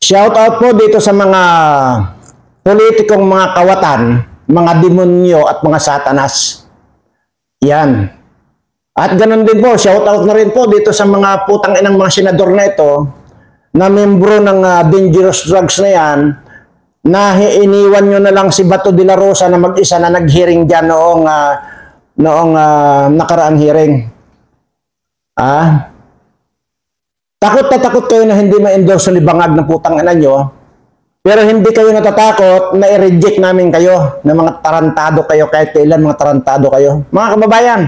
Shout out po dito sa mga politikong mga kawatan, mga demonyo at mga satanas. Yan. At ganun din po, shout out na rin po dito sa mga putang inang mga senador na ito na membro ng dangerous drugs na yan, na iniwan nyo na lang si Bato de la Rosa na mag-isa na nag-hearing dyan noong nakaraang hearing. Takot na takot kayo na hindi ma-endorse ni Bangag ng putang ina nyo, pero hindi kayo natatakot na i-reject namin kayo, na mga tarantado kayo, kahit kailan mga tarantado kayo. Mga kababayan,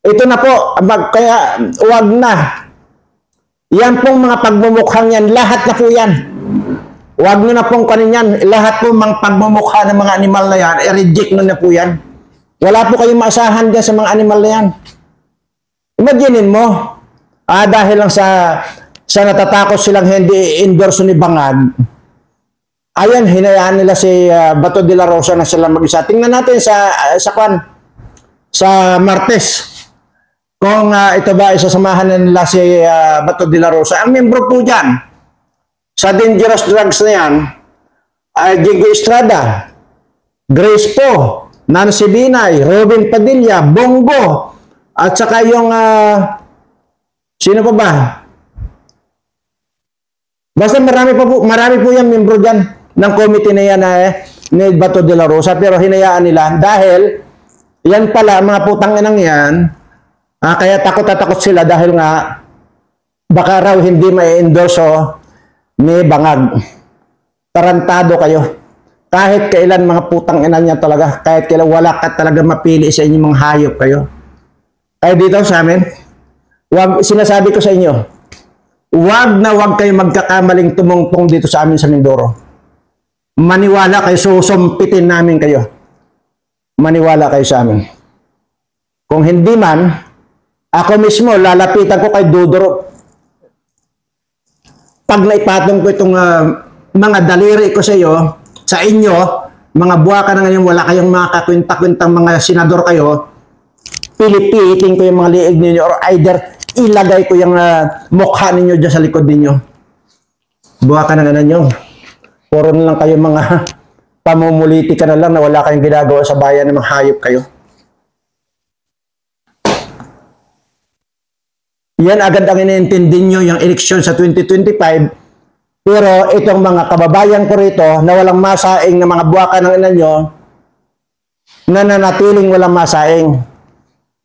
ito na po, kaya wag na. Yan pong mga pagmumukhang yan, lahat na po yan. Wag nyo na pong kanin yan, lahat po mga pagmumukha ng mga animal na yan, i-reject na po yan. Wala po kayong maasahan dyan sa mga animal na yan. Imaginin mo, dahil lang sa natatakot silang hindi endorse ni Bangag, ayan, hinayaan nila si Bato de la Rosa na sila mag-isa. Tingnan natin sa Martes, kung ito ba isasamahan na nila si Bato de la Rosa. Ang membro po dyan, sa dangerous drugs na yan, Jigo Estrada, Grace Po, Nancy Binay, Robin Padilla, Bongo, at saka yung sino pa ba? Basta marami po yung membro dyan ng committee na yan ni Bato de la Rosa, pero hinayaan nila dahil yan pala, mga putang inang yan, kaya takot na takot sila dahil nga baka raw hindi ma-endorse ni Bangag. Tarantado kayo. Kahit kailan mga putang ina niya talaga, kahit kailan wala ka talaga mapili sa inyong mga hayop kayo. Kaya dito sa amin, sinasabi ko sa inyo, wag na wag kayo magkakamaling tumungtong dito sa amin sa Mindoro. Maniwala kayo, susumpitin namin kayo. Maniwala kayo sa amin. Kung hindi man, ako mismo, lalapitan ko kay Dudoro. Pag naipatong ko itong mga daliri ko sa iyo, sa inyo, mga buwaka na ngayon, wala kayong mga kakwinta-kwintang mga senador kayo, pilipitin ko yung mga liig ninyo, or either ilagay ko yung mukha ninyo dyan sa likod ninyo. Buwaka na nga ninyo. Puro na lang kayo mga pamumulitika na lang na wala kayong ginagawa sa bayan ng mga hayop kayo. Yan agad ang iniintindi nyo yung eleksyon sa 2025, pero itong mga kababayan ko rito na walang masaing na mga buwaka ng ina nyo, nananatiling walang masaing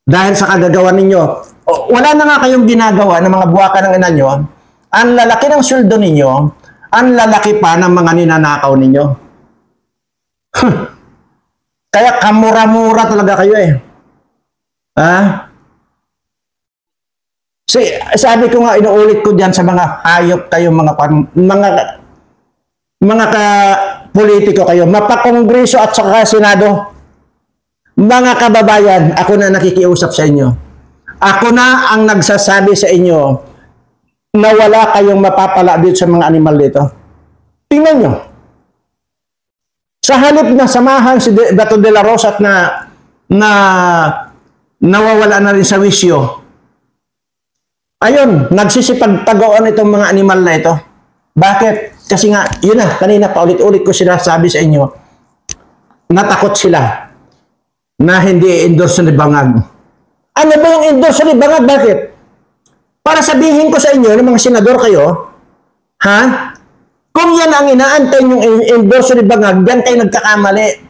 dahil sa kagagawa ninyo. Wala na nga kayong ginagawa ng mga buwaka ng ina nyo, ang lalaki ng sweldo ninyo, ang lalaki pa ng mga ninanakaw ninyo. Kaya kamura-mura talaga kayo sabi ko nga, inuulit ko diyan sa mga hayop kayo, mga politiko kayo, mapakongreso at saka senado. Mga kababayan, ako na nakikiusap sa inyo. Ako na ang nagsasabi sa inyo na wala kayong mapapala dito sa mga animal dito. Tingnan nyo. Sa halip na samahan si Bato de la Rosa at na nawawala na rin sa wisyo, ayun, nagsisipagtagoan itong mga animal na ito. Bakit? Kasi nga, yun na, kanina pa ulit-ulit ko sinasabi sa inyo, natakot sila na hindi i-endorse ni Bangag. Ano ba yung endorse ni Bangag? Bakit? Para sabihin ko sa inyo, ng mga senador kayo, kung yan ang inaantay yung endorse ni Bangag, yan kayo nagkakamali.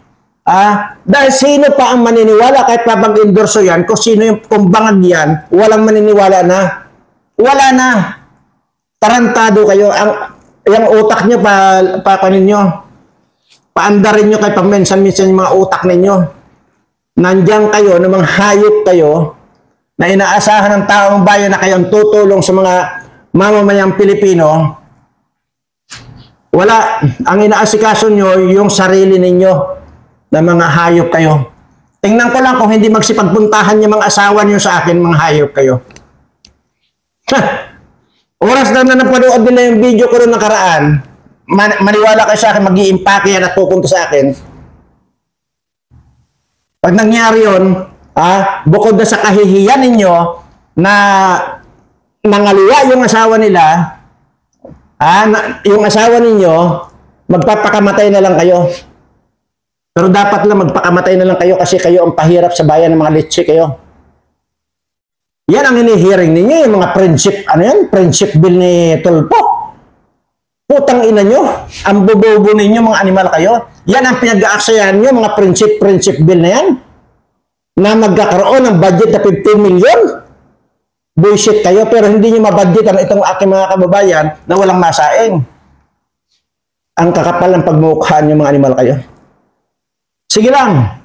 Dahil sino pa ang maniniwala kahit pa pag-endorse yan, kung Bangag yan, walang maniniwala na. Wala na. Tarantado kayo. Yung utak nyo, paandarin nyo kay paminsan-minsan yung mga utak ninyo. Nandiyan kayo, ng mga hayop kayo, na inaasahan ng taong bayan na kayo ang tutulong sa mga mamamayang Pilipino. Wala. Ang inaasikaso nyo, yung sarili ninyo, na mga hayop kayo. Tingnan ko lang kung hindi magsipagpuntahan yung mga asawa nyo sa akin, mga hayop kayo. Oras na napanood nila yung video ko rin nakaraan, maniwala kayo sa akin, mag-i-impake yan at pupunta sa akin. Pag nangyari yun, bukod na sa kahihiyan ninyo na nangaliwa yung asawa nila, Yung asawa ninyo, magpapakamatay na lang kayo. Pero dapat lang magpakamatay na lang kayo kasi kayo ang pahirap sa bayan ng mga litsi kayo. Yan ang hinihiring ninyo, yung mga friendship, friendship bill ni Tulpo. Putang ina nyo, ang bobobo ninyo, mga animal kayo. Yan ang pinag-aaksayan nyo, mga friendship bill na yan. Na magkakaroon ng budget na 15 million. Bullshit kayo, pero hindi nyo mabudgetan itong aking mga kababayan na walang masaing. Ang kakapal ng pagmukhaan nyo, mga animal kayo. Sige lang.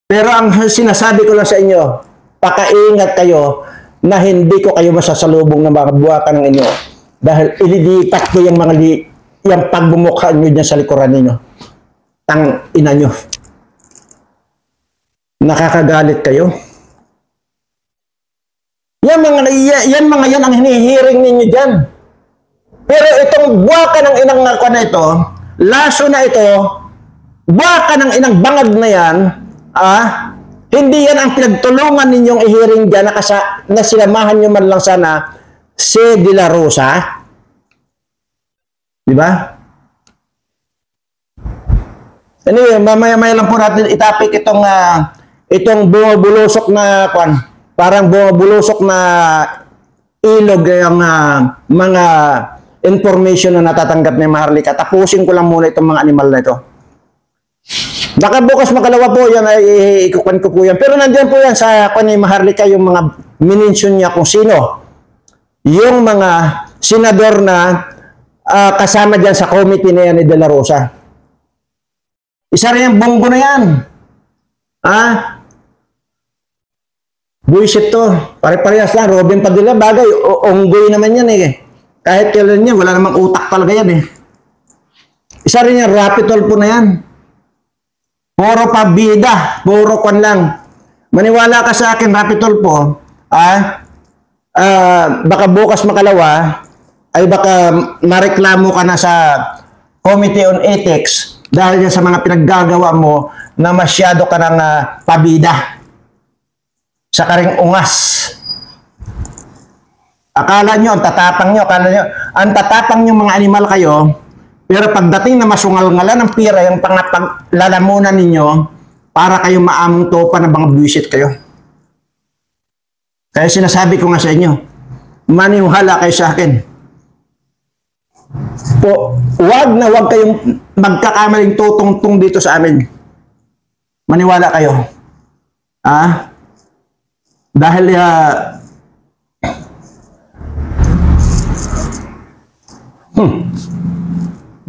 Pero ang sinasabi ko lang sa inyo, pakaingat kayo na hindi ko kayo masasalubong ng mga buwakan ng inyo. Dahil ililipat ko yung yung pagbumukha nyo dyan sa likuran ninyo. Tang ina nyo. Nakakagalit kayo. Yan mga ang hinihiring ninyo dyan. Pero itong buwaka ng inang na ito, laso na ito, buwaka ng inang bangag na yan, hindi yan ang pinagtulungan ninyong ihiring dyan na sinamahan nyo man lang sana si De La Rosa. Diba? Anyway, mamaya-maya lang po natin itapik itong bumubulusok na parang bumubulusok na ilog yung mga information na natatanggap ni Maharlika. Tapusin ko lang muna itong mga animal na ito. Baka bukas makalawa po yan ay ikukuhan ko po yan. Pero nandiyan po yan sa ni Maharlika yung mga minensyon niya kung sino. Yung mga senador na kasama dyan sa committee na yan ni De La Rosa. Isa rin yung bongo na yan. Bullshit to. Pare-parehas lang. Robin Padilla, bagay. Onggoy naman yan eh. Kahit kailan yan, wala namang utak talaga yan eh. Isa rin yung Rapitol po na yan. Puro pabida. Puro kwan lang. Maniwala ka sa akin, Rapitol po. Baka bukas makalawa, ay baka mareklamo ka na sa Committee on Ethics dahil sa mga pinaggagawa mo na masyado ka ng pabida. Sa karing ungas. Akala nyo, ang tatapang nyo, ang tatapang nyo mga animal kayo, pero pagdating na masungal-ngalan ng pira, yung pangapaglalamunan ninyo, para kayo maamong topa na mga buwisit kayo. Kaya sinasabi ko nga sa inyo, maniwala kayo sa akin. Wag kayong magkakamaling tutungtong dito sa amin. Maniwala kayo. Dahil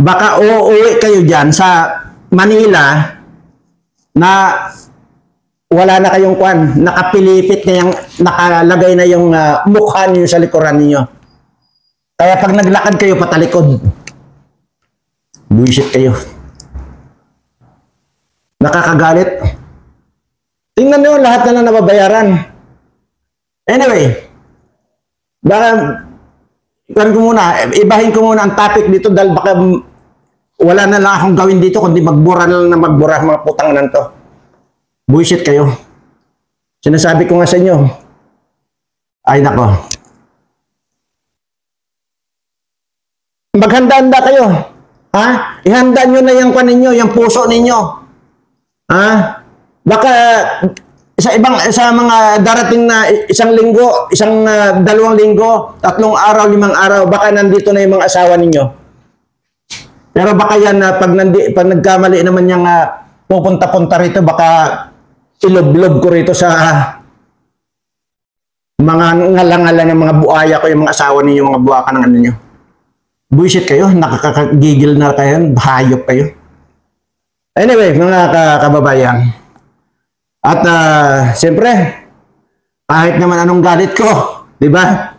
baka uuwi kayo dyan sa Manila na wala na kayong nakapilipit na yung, nakalagay na yung mukha niyo sa likuran niyo. Kaya pag naglakad kayo patalikod, buwisit kayo. Nakakagalit. Tingnan niyo lahat na lang nababayaran. Anyway, baka ibahin ko muna ang topic dito dahil baka wala na lang akong gawin dito kundi magbura na lang na magbura mga putang nan to. Bullshit kayo. Sinasabi ko nga sa inyo. Ay nako. Maghanda-handa kayo. Ihanda nyo na yung ninyo, yung puso ninyo. Baka sa mga darating na isang linggo, dalawang linggo, 3 araw, 5 araw, baka nandito na yung mga asawa ninyo. Pero baka yan, pag nagkamali naman yung pupunta-punta rito, baka ilob-lob ko rito sa mga ngalangalan ng mga buaya ko, yung mga asawa ninyo, mga buwakan ng ano nyo. Bullshit kayo, nakakagigil na kayo, hayop kayo. Anyway, mga kababayan, at siyempre, kahit naman anong galit ko, di ba?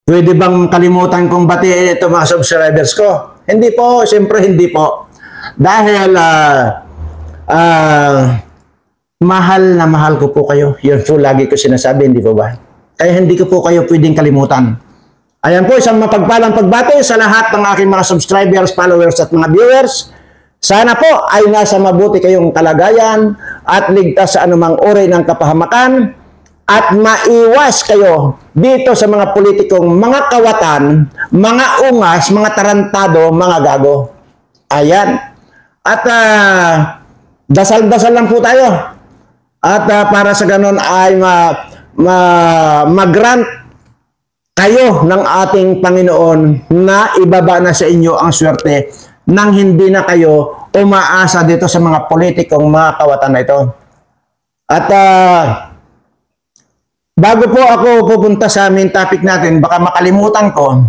Pwede bang kalimutan kong batiin ito mga subscribers ko? Hindi po, siyempre hindi po. Dahil mahal na mahal ko po kayo. Yun po lagi ko sinasabi, hindi po ba? Kaya hindi ko po kayo pwedeng kalimutan. Ayan po, isang mapagpalang pagbati sa lahat ng aking mga subscribers, followers at mga viewers. Sana po ay nasa mabuti kayong kalagayan at ligtas sa anumang uri ng kapahamakan at maiwas kayo dito sa mga politikong mga kawatan, mga ungas, mga tarantado, mga gago. Ayan. At dasal-dasal lang po tayo. At para sa ganon ay mag-grant kayo ng ating Panginoon na ibaba na sa inyo ang swerte nang hindi na kayo umaasa dito sa mga politikong mga kawatan na ito. At bago po ako pupunta sa main topic natin, baka makalimutan ko,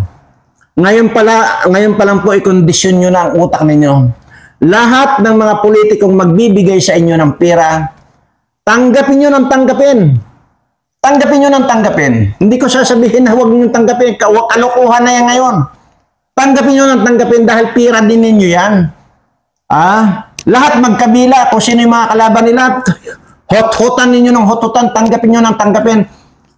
ngayon pa lang po i-kondisyon nyo na ang utak ninyo. Lahat ng mga politikong magbibigay sa inyo ng pera, tanggapin nyo ng tanggapin. Tanggapin nyo ng tanggapin. Hindi ko sasabihin na huwag nyo tanggapin. Kalokohan na yan ngayon. Tanggapin nyo ng tanggapin dahil pira din ninyo yan. Lahat magkabila kung sino yung mga kalaban nila. Hot-hotan ninyo ng hot-hotan. Tanggapin nyo ng tanggapin.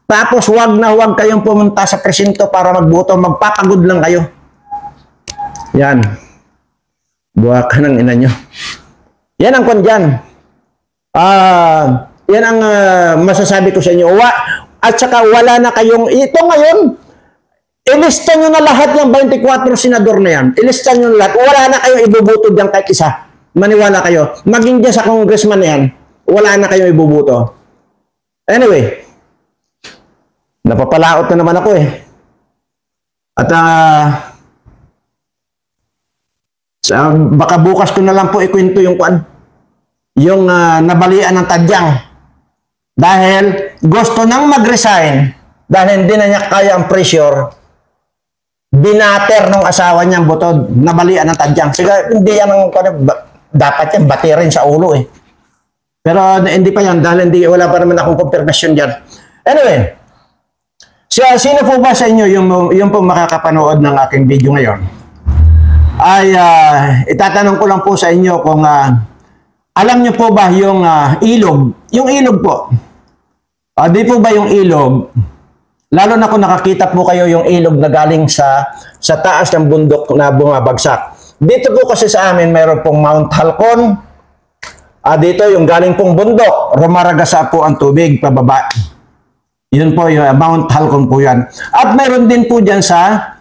Tapos huwag na huwag kayong pumunta sa presinto para magboto. Magpapagod lang kayo. Yan. Buha ka ng ina nyo. Yan ang kwan dyan. Yan ang masasabi ko sa inyo. At saka wala na kayong, ito ngayon, ilista nyo na lahat yung 24 senador na yan. Ilista nyo na lahat. Wala na kayong ibubuto dyan kahit isa. Maniwala kayo. Maging dyan sa congressman na yan, wala na kayong ibubuto. Anyway, napapalaot na naman ako eh. At baka bukas ko na lang po ikwento yung kuan. Yung nabalian ng tadyang. Dahil gusto nang mag-resign dahil hindi na niya kaya ang pressure, binater ng asawa niyang butod, nabalian ng tadyang. Sige, hindi yan ang dapat yan, batirin sa ulo eh. Pero hindi pa yan dahil wala pa naman akong confirmation dyan. Anyway, sino po ba sa inyo yung po makakapanood ng aking video ngayon? Ay itatanong ko lang po sa inyo kung alam niyo po ba yung ilog? Yung ilog po. Di po ba yung ilog? Lalo na kung nakakita po kayo yung ilog na galing sa taas ng bundok na bumabagsak. Dito po kasi sa amin mayroon pong Mount Halcon. Dito yung galing pong bundok. Rumaragasa po ang tubig pababa. Yun po yung Mount Halcon po yan. At mayroon din po dyan sa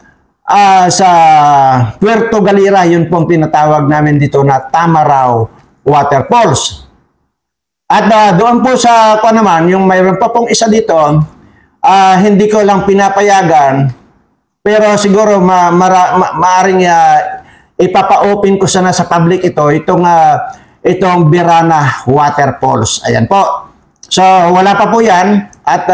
Puerto Galera, yun pong tinatawag namin dito na Tamaraw Waterfalls. At doon po sa naman, yung mayroon pa pong isa dito, hindi ko lang pinapayagan, pero siguro maaring ipapa-open ko sana sa public itong Birana Waterfalls. Ayan po. So, wala pa po yan. At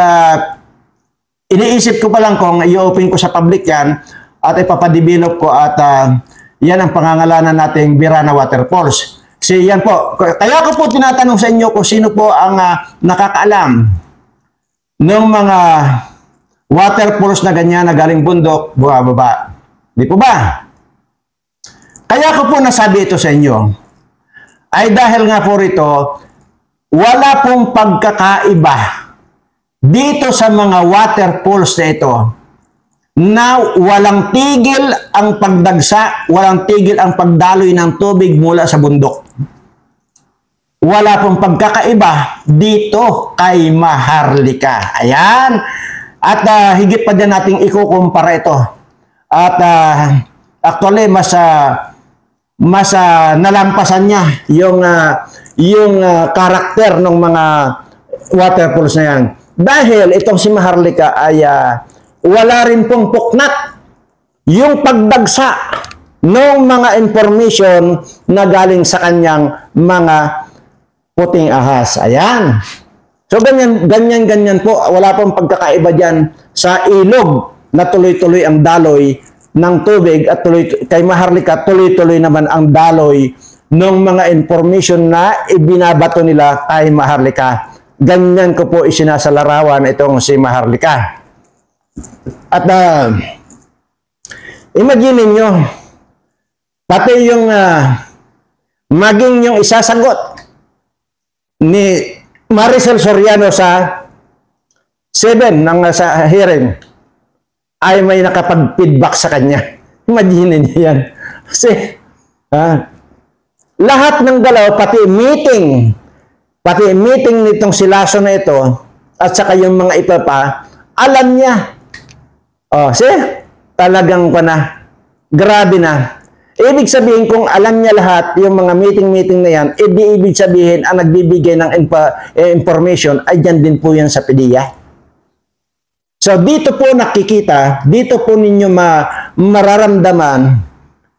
iniisip ko pa lang kung i-open ko sa public yan at ipapa-develop ko at yan ang pangangalanan nating Birana Waterfalls. Yan po. Kaya ko po tinatanong sa inyo kung sino po ang nakakaalam ng mga waterfalls na ganyan na galing bundok, baba. Di po ba? Kaya ko po nasabi ito sa inyo ay dahil nga po rito, wala pong pagkakaiba dito sa mga waterfalls na ito na walang tigil ang pagdagsa, walang tigil ang pagdaloy ng tubig mula sa bundok. Wala pong pagkakaiba dito kay Maharlika. Ayan. At higit pa din nating ikukumpara ito. At actually, mas nalampasan niya yung karakter ng mga waterfalls na yan. Dahil itong si Maharlika ay wala rin pong puknat yung pagdagsa ng mga information na galing sa kanyang mga puting ahas. Ayan. So, ganyan po. Wala pong pagkakaiba dyan sa ilog na tuloy-tuloy ang daloy ng tubig at kay Maharlika, tuloy-tuloy naman ang daloy ng mga information na ibinabato nila kay Maharlika. Ganyan ko po isinasalarawan itong si Maharlika. At imagine niyo pati yung maging yung isasagot ni Maricel Soriano sa 7 sa hearing ay may nakapag-feedback sa kanya. Imagine niyo yan. Kasi lahat ng galaw, pati meeting nitong si Lasso na ito at saka yung mga iba pa Alam niya. Oh, talagang pa na. Grabe na. Ibig sabihin, kung alam niya lahat, yung mga meeting-meeting na yan, ibig sabihin, ang nagbibigay ng information, ay dyan din po yan sa PDEA. So, dito po nakikita, dito po ninyo mararamdaman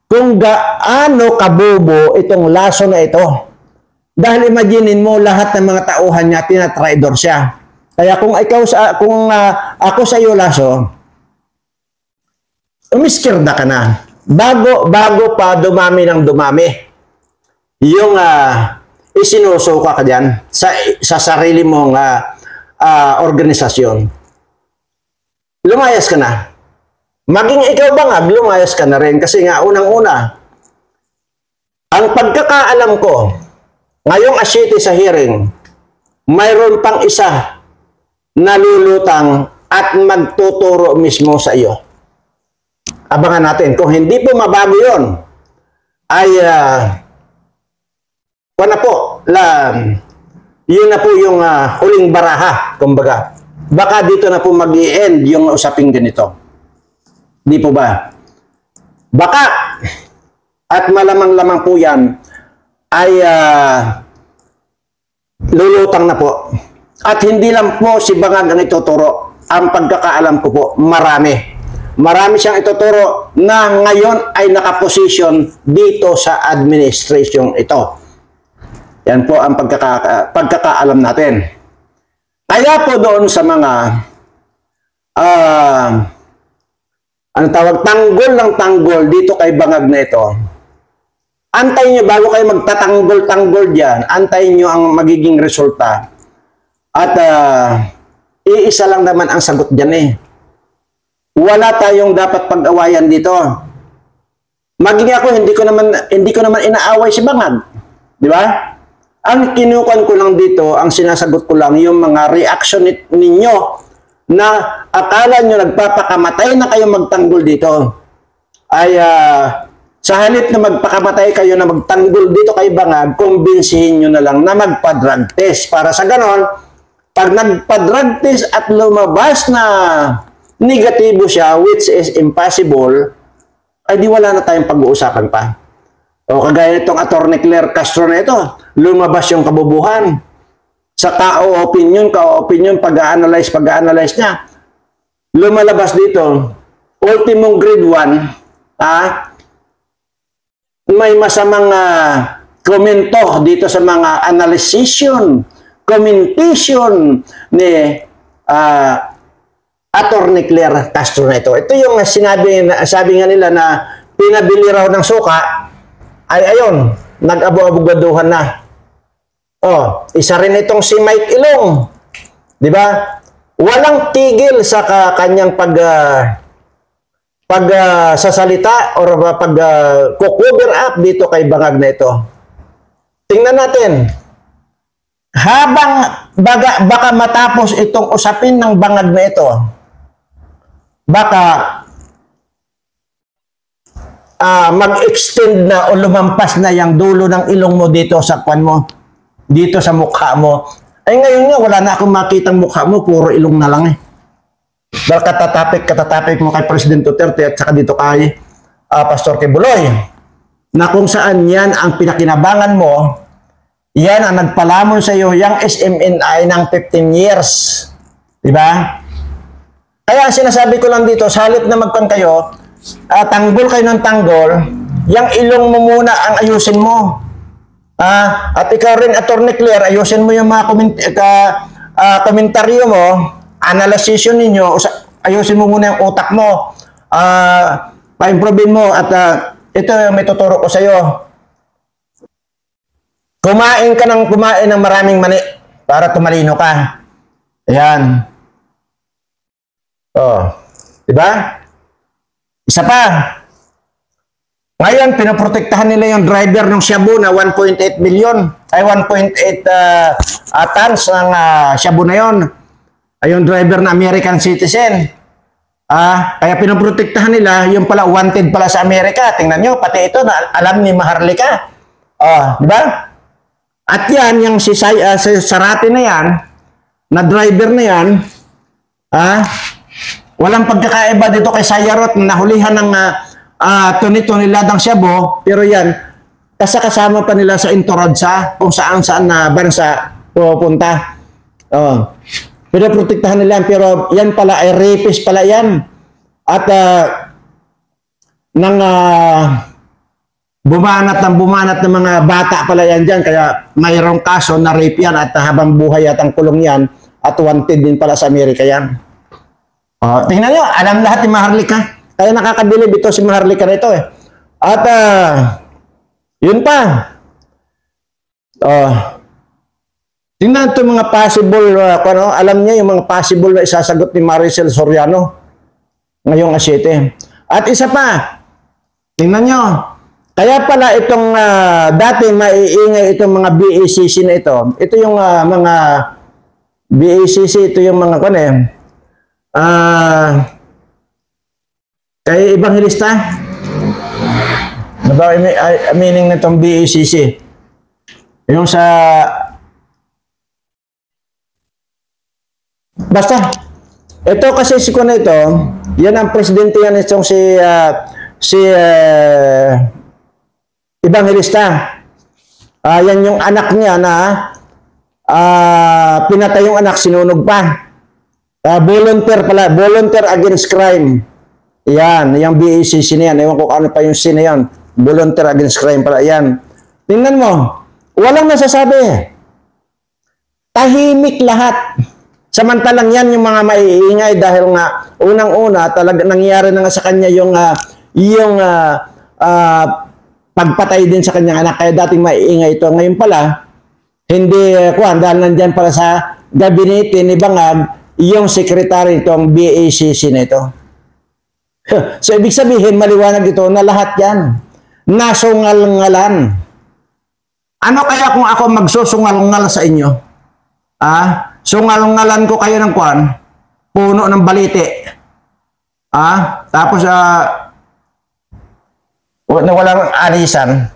kung gaano kabobo itong Lasso na ito. Dahil imaginin mo, lahat ng mga tauhan niya, tinatraidor siya. Kaya kung ako sa iyo, Lasso, umiskirda ka na. Bago pa dumami ng dumami. Yung isinusuka ka dyan sa sarili mong organisasyon. Lumayas ka na. Maging ikaw bangag, lumayas ka na rin. Kasi nga, unang-una, ang pagkakaalam ko, ngayong asyete sa hearing, mayroon pang isa na lulutang at magtuturo mismo sa iyo. Abangan natin. Kung hindi po mabago yun, ay yun na po yung huling baraha, kumbaga. Baka dito na po mag-i-end yung usaping ganito. Di po ba? Baka, at malamang-lamang po yan, ay lulutang na po. At hindi lang po si Bangag ang ituturo. Ang pagkakaalam ko po, marami. Marami siyang ituturo na ngayon ay nakaposisyon dito sa administration ito. Yan po ang pagkakaalam natin. Kaya po doon sa mga tanggol ng tanggol dito kay Bangag na ito, antayin nyo bago kayo magtatanggol-tanggol dyan, antayin nyo ang magiging resulta. At iisa lang naman ang sagot dyan eh. Wala tayong dapat pag-awayan dito. Maging ako, hindi ko naman inaaway si Bangag. Di ba? Ang kinukuhan ko lang dito, ang sinasagot ko lang, yung mga reaction ninyo na akala nyo nagpapakamatay na kayo magtanggol dito. Ay, sa halip na magpakamatay kayo na magtanggol dito kay Bangag, kumbinsihin nyo na lang na magpa-drug test. Para sa ganon, pag nagpa-drug test at lumabas na negatibo siya, which is impossible, ay di wala na tayong pag-uusapan pa. O kagaya itong Atty. Claire Castro na ito, lumabas yung kabubuhan. Sa opinion, pag-a-analyze niya. Lumalabas dito, ultimong grade 1, may masamang komento dito sa mga commentation ni Atty. Claire Castro na ito. Ito yung sabi nga nila na pinabili raw ng suka, ay ayun, nag-abo-abogaduhan na. Oh, isa rin itong si Mike Ilong. Di ba? Walang tigil sa kanyang sasalita or cover up dito kay Bangag na ito. Tingnan natin. Habang baka matapos itong usapin ng Bangag na ito, baka mag-extend na o lumampas na yung dulo ng ilong mo dito sa kwan mo, dito sa mukha mo. Ay ngayon nga, wala na akong makitang mukha mo, puro ilong na lang eh. Dahil katatapik mo kay President Duterte at saka dito kay Pastor Kibuloy, na kung saan yan ang pinakinabangan mo, yan ang nagpalamon sa iyo, yung SMNI ng 15 years. Diba? Kaya sinasabi ko lang dito, sa halip na magpan kayo, tanggol kayo ng tanggol, yung ilong mo muna ang ayusin mo. At ikaw rin, Atty. Claire, ayusin mo yung mga komentaryo mo, analysisyon ninyo, ayusin mo muna yung utak mo, pa-improve mo, at ito may tuturo ko sa iyo. Kumain ng maraming mani para tumalino ka. Ayan. Oh, diba? Isa pa. Ngayon, pinoprotektahan nila yung driver ng Shabu na 1.8 million. Ay, 1.8 tons ng Shabu na yun. Ay, yung driver na American citizen. Kaya pinoprotektahan nila, yung pala, wanted pala sa Amerika. Tingnan nyo, pati ito, na alam ni Maharlika. Diba? At yan, yung si Sarati na yan, na driver na yan, Ah, walang pagkakaiba dito kay Sayarot na nahulihan ng tuni-tuniladang Shabu, pero yan, kasama pa nila sa Intoradsa, kung saan-saan na bansa pupunta. Oh. Pero protektahan nila yan, pero yan pala ay rapist pala yan. At bumanat ng mga bata pala yan dyan, kaya mayroong kaso na rape yan at habang buhay at ang kulong yan at wanted din pala sa Amerika yan. Tingnan nyo, alam lahat ni Maharlika. Kaya nakakabilib ito si Maharlika na ito eh. At yun pa. Tingnan ito mga possible, alam niya yung mga possible na isasagot ni Maricel Soriano ngayong asyete. At isa pa, tingnan nyo, kaya pala itong dati maiingay itong mga BACC na ito yung mga BACC, ito yung mga kay Evangelista. Ano ba meaning na itong BACC? Yung sa basta, ito kasi si Kuna ito, yan ang presidente yan itong si Evangelista. Yan yung anak niya na pinatay yung anak, sinunog pa. Volunteer pala, volunteer against crime. Yan, yung BACC na yan. Ewan ko ano pa yung C na yan. Volunteer against crime pala yan. Tingnan mo, walang nasasabi. Tahimik lahat. Samantalang yan yung mga maiingay dahil nga unang-una talaga nangyari na nga sa kanya yung pagpatay din sa kanyang anak. Kaya dating maiingay ito. Ngayon pala, hindi dahil nandyan pala sa gabinete ni Bangag yung sekretary itong BACC na ito. So, ibig sabihin, maliwanag ito na lahat yan. Nasungal-ngalan. Ano kaya kung ako magsusungal-ngal sa inyo? Sungal-ngalan ko kayo ng puno ng balite. Tapos, na walang alisan.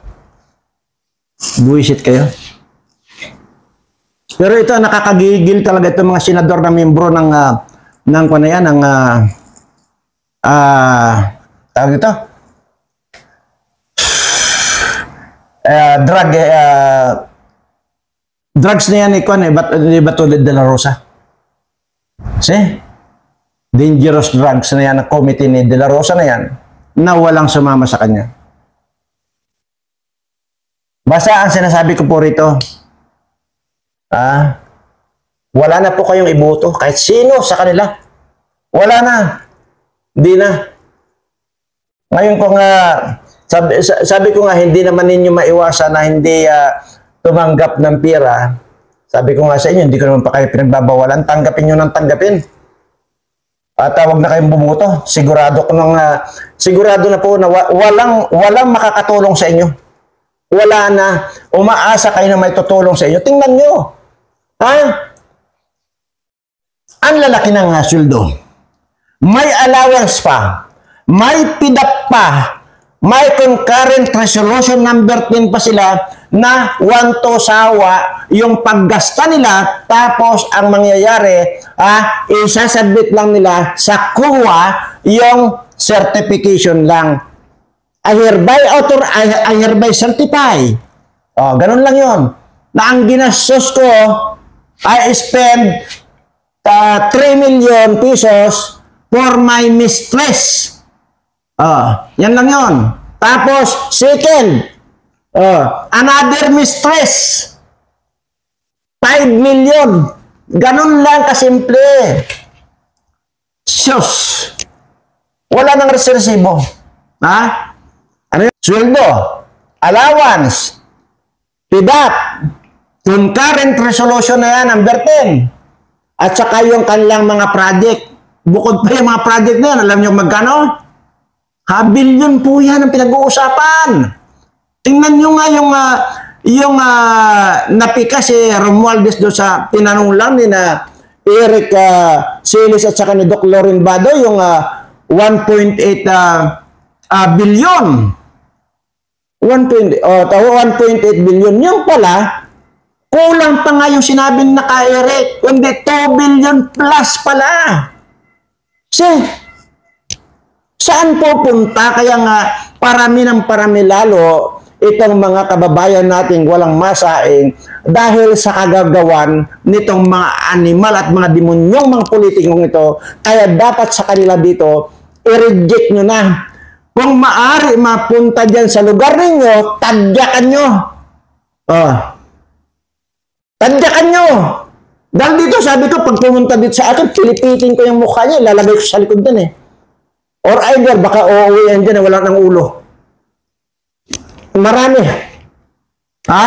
Buwisit kayo. Pero ito, nakakagigil talaga itong mga senador na membro ng tawag ito? Drugs na yan, di ba tulad de la Rosa? Dangerous drugs na yan, ang committee ni de la Rosa na yan, na walang sumama sa kanya. Basta ang sinasabi ko po rito, wala na po kayong iboto kahit sino sa kanila. Wala na. Hindi na. Ngayon ko nga, sabi ko nga, hindi naman ninyo maiwasan na hindi tumanggap ng pera. Sabi ko nga sa inyo, hindi ko naman pa kayo pinagbabawalan. Tanggapin nyo ng tanggapin. At wag na kayong bumuto. Sigurado na po na walang makakatulong sa inyo. Wala na. Umaasa kayo na may tutulong sa inyo. Tingnan nyo. Ang lalaki ng sweldo. May allowance pa. May PDAP pa. May concurrent resolution number 10 pa sila na wanto sawa yung paggasta nila. Tapos ang mangyayari, isasubmit lang nila sa COA yung certification lang. I hereby certify. Ganun lang yon. Na ang ginastos ko, I spend 3 million pesos for my mistress. Yan lang yon. Tapos, second, another mistress. 5 million. Ganun lang kasimple. Sus. Wala nang resersibo. Ano yun? Sweldo, allowance, PDAP, concurrent resolution na yan, number 10. At saka yung kanilang mga project. Bukod pa yung mga project na yan, alam nyo magkano? Billion po yan ang pinag-uusapan. Tingnan nyo nga yung napika si Romualdez doon sa tinanong lang ni na Eric Silis at saka ni Doc Loren Bado yung 1.8 billion. 1.8 billion. Yung pala, kulang pa nga yung sinabi na ka Eric, kundi 2 billion plus pala. Saan pupunta? Kaya nga, parami ng parami lalo itong mga kababayan nating walang masaing dahil sa kagagawan nitong mga animal at mga demonyong mga politikong ito. Kaya dapat sa kanila dito, i-reject nyo na. Kung maaari mapunta dyan sa lugar ninyo, tadyakan nyo. Tadyakan nyo. Dahil dito, sabi ko, pag pumunta dito sa akin, pilipitin ko yung mukha niya, lalagay ko sa likod din eh. Or either, baka uuwi yan dyan na wala ng ulo. Marami. Ha?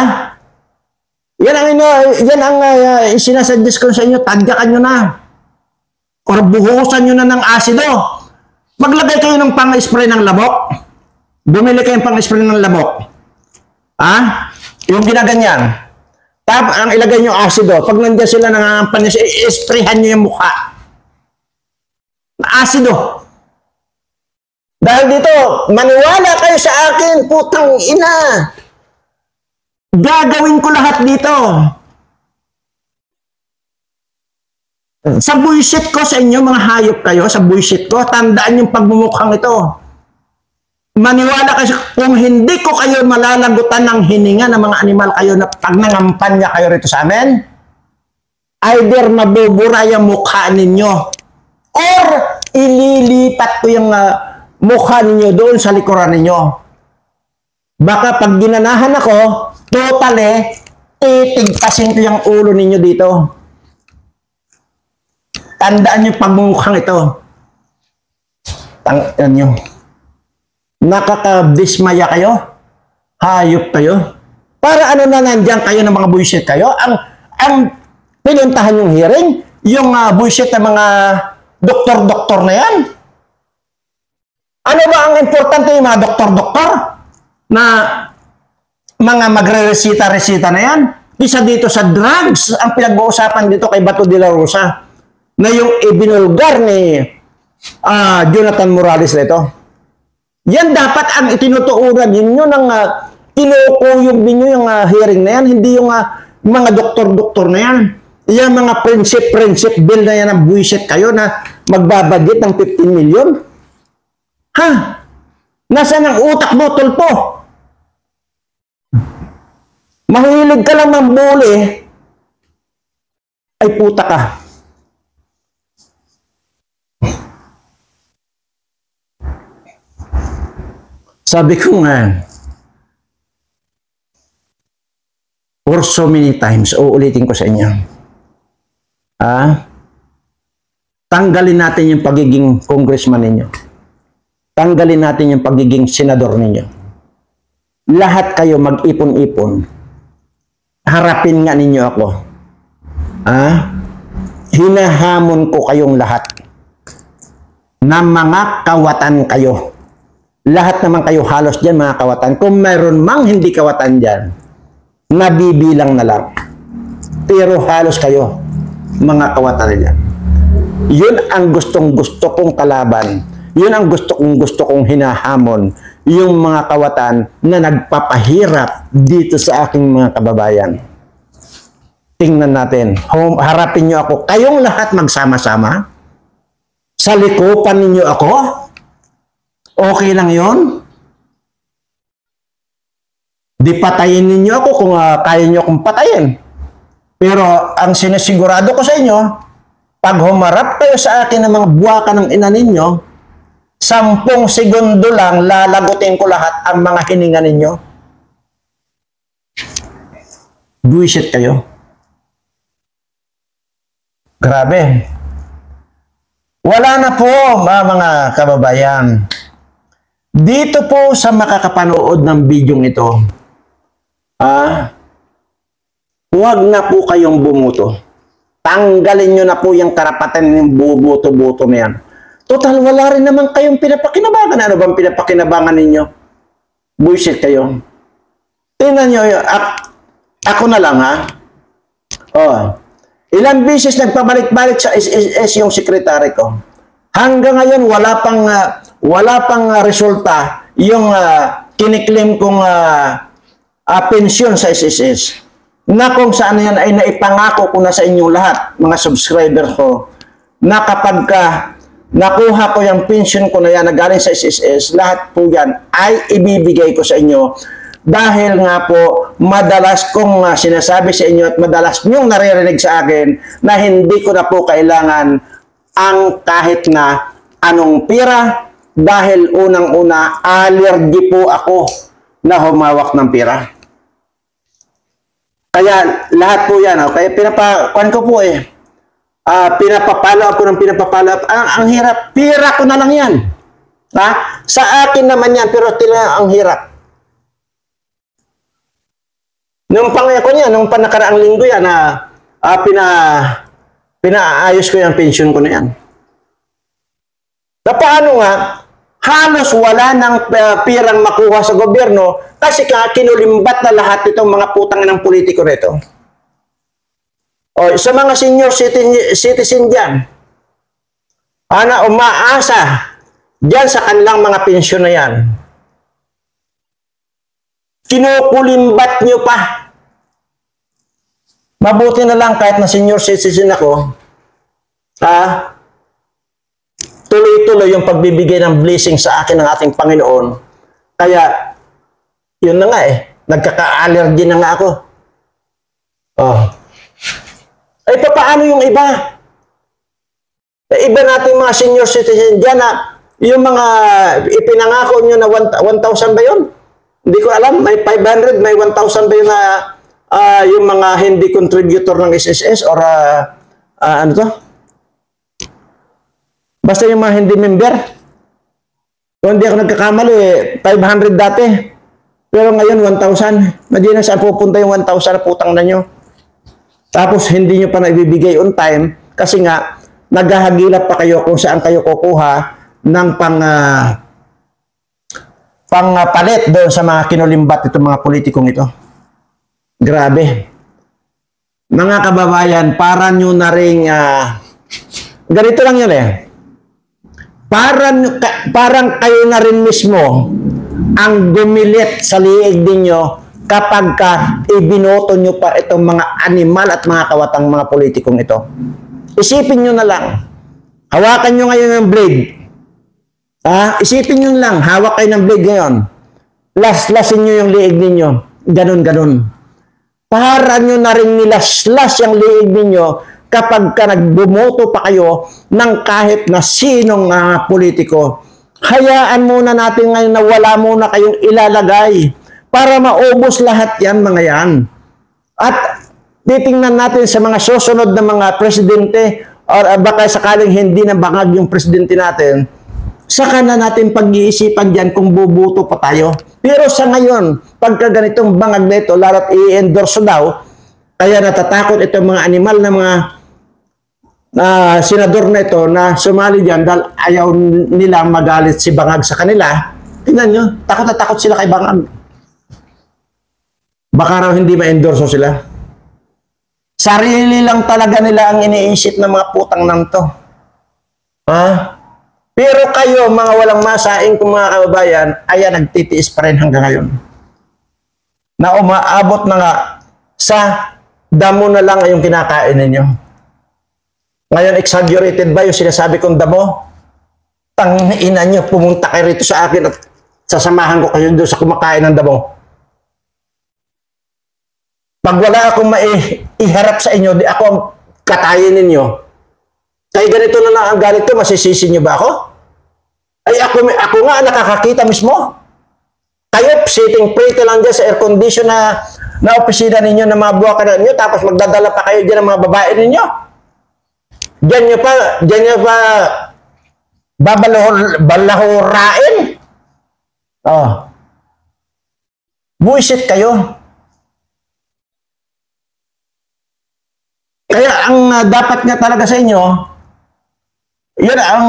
Yan ang sinasuggest ko sa inyo, tadyakan nyo na. Or buhusan nyo na ng asido. Maglagay kayo ng pang-spray ng lamok. Bumili kayo ng pang-spray ng lamok. Ha? Yung ginaganyan. Ang ilagay nyo asido. Pag nandiyan sila nangangampan nyo, i-sprayhan nyo yung mukha. Asido. Dahil dito, maniwala kayo sa akin, putang ina. Gagawin ko lahat dito. Sa bullshit ko sa inyo, mga hayop kayo, sa bullshit ko, tandaan yung pagmumukhang ito. Maniwala kayo, kung hindi ko kayo malalagutan ng hininga ng mga animal kayo na pag nangampanya kayo rito sa amin, either mabubura yung mukha ninyo or ililipat ko yung mukha ninyo doon sa likuran ninyo. Baka pag ginanahan ako, totally, titigpasin ko yung ulo ninyo dito. Tandaan yung pagmumukhang ito. Tandaan nyo. Nakakabismaya kayo? Hayop kayo? Para ano na nandiyan kayo ng mga bullshit kayo? Ang pinuntahan yung hearing, yung bullshit ng mga doktor-doktor na yan. Ano ba ang importante yung mga doktor-doktor? Na mga magre-resita-resita na yan? Isa dito sa drugs, ang pinag-uusapan dito kay Bato de la Rosa, na yung ibinulgar ni Jonathan Morales nito. Yan dapat ang itinutuunan ninyo ng kinukuyog ninyo yung hearing na yan, hindi yung mga doktor-doktor na yan. Yung mga friendship bill na yan ang buwisit kayo na magbabagit ng 15 million. Ha? Nasaan ang utak mo, tulpo? Mahilig ka lang ng buli, ay puta ka. Sabi ko nga, for so many times, uulitin ko sa inyo. Tanggalin natin yung pagiging congressman ninyo. Tanggalin natin yung pagiging senador ninyo. Lahat kayo mag-ipon-ipon. Harapin nga ninyo ako. Hinahamon ko kayong lahat na mga kawatan kayo. Lahat naman kayo halos dyan mga kawatan. Kung mayroon mang hindi kawatan dyan, nabibilang na lang. Pero halos kayo, mga kawatan dyan. Yun ang gustong-gusto kong kalaban. Yun ang gusto kong hinahamon. Yung mga kawatan na nagpapahirap dito sa aking mga kababayan. Tingnan natin. Harapin nyo ako. Kayong lahat magsama-sama. Salikupan ninyo ako. Okay lang yon. Di patayin ninyo ako kung kaya nyo akong patayin. Pero ang sinisigurado ko sa inyo, pag humarap kayo sa akin ng mga buwaka ng ina ninyo, 10 segundo lang lalagutin ko lahat ang mga hininga ninyo. Buwisit kayo. Grabe. Wala na po mga kababayan. Dito po sa makakapanood ng video ito, huwag na po kayong bumuto. Tanggalin nyo na po yung karapatan ng bubuto-buto na yan. Total, wala rin naman kayong pinapakinabangan. Ano bang pinapakinabangan ninyo? Bullshit kayo. Tingnan nyo, ako na lang ilang beses nagpabalik-balik sa SSS yung sekretary ko. Hanggang ngayon, wala pang resulta yung kiniklaim kong pensyon sa SSS. Na kung saan yan ay naipangako ko na sa inyong lahat, mga subscriber ko, na kapag nakuha ko yung pension ko na yan na galing sa SSS, lahat po yan ay ibibigay ko sa inyo. Dahil nga po, madalas kong sinasabi sa inyo at madalas nyong naririnig sa akin na hindi ko na po kailangan ang kahit na anong pira dahil unang-una, allergy po ako na humawak ng pira. Kaya lahat po yan, kaya pinapakuan ko po pinapapalo ako ng pinapapalo. Ang hirap, pira ko na lang yan. Ha? Sa akin naman yan, pero tila ang hirap. Nung pangako niya, nung panakaraang linggo yan, pinaayos ko yung pension ko na yan. Na paano nga, halos wala ng pirang makuha sa gobyerno kasi kinulimbat na lahat itong mga putang ng politiko nito. O, sa mga senior citizen dyan, umaasa dyan sa kanilang mga pensyon na yan. Kinukulimbat nyo pa. Mabuti na lang kahit na senior citizen ako, tuloy-tuloy yung pagbibigay ng blessing sa akin ng ating Panginoon. Kaya, yun na nga nagkaka-allergy na nga ako. Ay, paano yung iba? Iba natin mga senior citizen dyan na yung mga ipinangako nyo na 1,000 ba yun? Hindi ko alam, may 500, may 1,000 ba yun na yung mga hindi contributor ng SSS or ano to? Basta yung mga hindi member. Kung hindi ako nagkakamali, 500 dati. Pero ngayon, 1,000. Hindi na saan pupunta yung 1,000 na putang na nyo. Tapos hindi nyo pa na ibibigay on time kasi nga, naghahagilap pa kayo kung saan kayo kukuha ng palit doon sa mga kinulimbat itong mga politikong ito. Grabe. Mga kababayan, para nyo na rin, ganito lang yun Parang kayo na rin mismo ang gumilit sa liig ninyo kapag ibinoto nyo pa itong mga animal at mga kawatang mga politikong ito. Isipin nyo na lang. Hawakan nyo ngayon ng blade. Isipin nyo lang, hawak kayo ng blade ngayon. Lasin nyo yung liig ninyo. Ganon. Para nyo na rin nilaslas yung liig ninyo kapag nagbumoto pa kayo ng kahit na sinong politiko. Hayaan muna natin ngayon na wala muna kayong ilalagay para maubos lahat yan mga yan. At titingnan natin sa mga susunod na mga presidente or baka sakaling hindi na bangag yung presidente natin, saka na natin pag-iisipan dyan kung bubuto pa tayo. Pero sa ngayon, pagka ganitong bangag na ito, lalo't i-endorse daw, kaya natatakot itong mga animal na mga senador na ito na sumali dyan dahil ayaw nila magalit si Bangag sa kanila. Tingnan nyo, takot na takot sila kay Bangag. Baka raw hindi ma-endorso sila. Sarili lang talaga nila ang iniisip ng mga putang nan to. Pero kayo, mga walang masaing kong mga kababayan, ayan, nagtitiis pa rin hanggang ngayon. Na umaabot na nga sa damo na lang yung kinakain ninyo. Ngayon, exaggerated ba yung sinasabi kong damo? Tangina nyo, pumunta kayo rito sa akin at sasamahan ko kayo doon sa kumakain ng damo. Pag wala akong maiharap sa inyo, di ako ang katayin ninyo. Kaya ganito na lang ang galit ko, masisisi nyo ba ako? Ay ako nga nakakakita mismo. Kayo, sitting pretty lang dyan sa air condition na opisina ninyo na mga buwakan ninyo, tapos magdadala pa kayo dyan ng mga babae ninyo. Diyan nyo pa balahurain. Buisit kayo. Kaya ang dapat nga talaga sa inyo, yun ang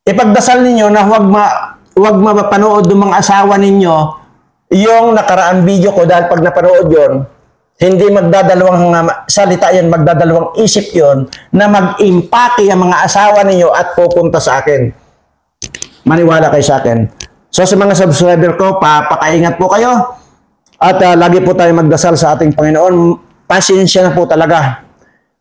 ipagdasal ninyo na huwag mapanood ng mga asawa ninyo yung nakaraang video ko dahil pag napanood yon, hindi magdadalawang salita yun, magdadalawang isip yun na mag-impake ang mga asawa ninyo at pupunta sa akin. Maniwala kayo sa akin. So sa mga subscriber ko, pakaingat po kayo. At lagi po tayo magdasal sa ating Panginoon. Pasensya na po talaga.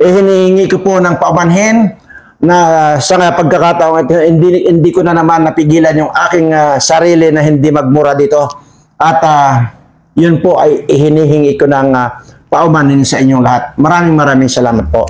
hinihingi ko po ng paumanhin na sa pagkakataong ito, hindi ko na naman napigilan yung aking sarili na hindi magmura dito. At yun po ay hinihingi ko ng paumanhin sa inyong lahat. Maraming salamat po.